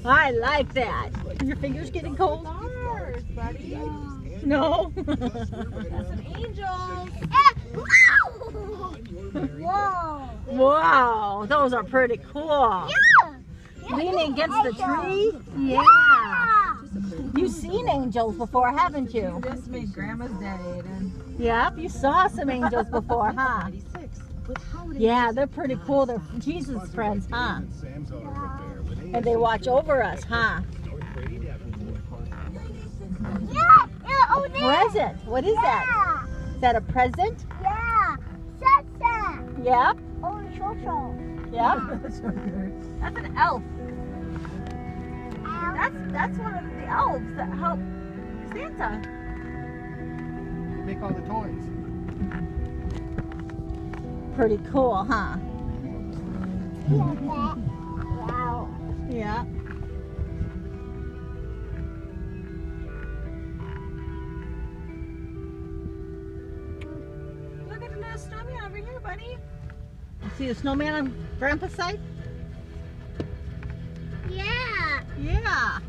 I like that. Your fingers getting cold? Stars, buddy. No. That's an angel. Whoa. Wow, those are pretty cool. Yeah. Leaning against the tree? Yeah. You've seen angels before, haven't you? This made Grandma's day, Aiden. Yep, you saw some angels before, huh? Yeah, they're pretty cool. They're Jesus friends, huh? And they watch over us, huh? Yeah. Oh, there. Present. What is that? Is that a present? Yeah. Sasa. Yep. Oh, Shosho. Yep. That's so good. That's an elf. That's one of the elves that help Santa. Make all the toys. Pretty cool, huh? Wow. Yeah. Look at the snowman over here, buddy. See the snowman on Grandpa's side? Yeah. Yeah.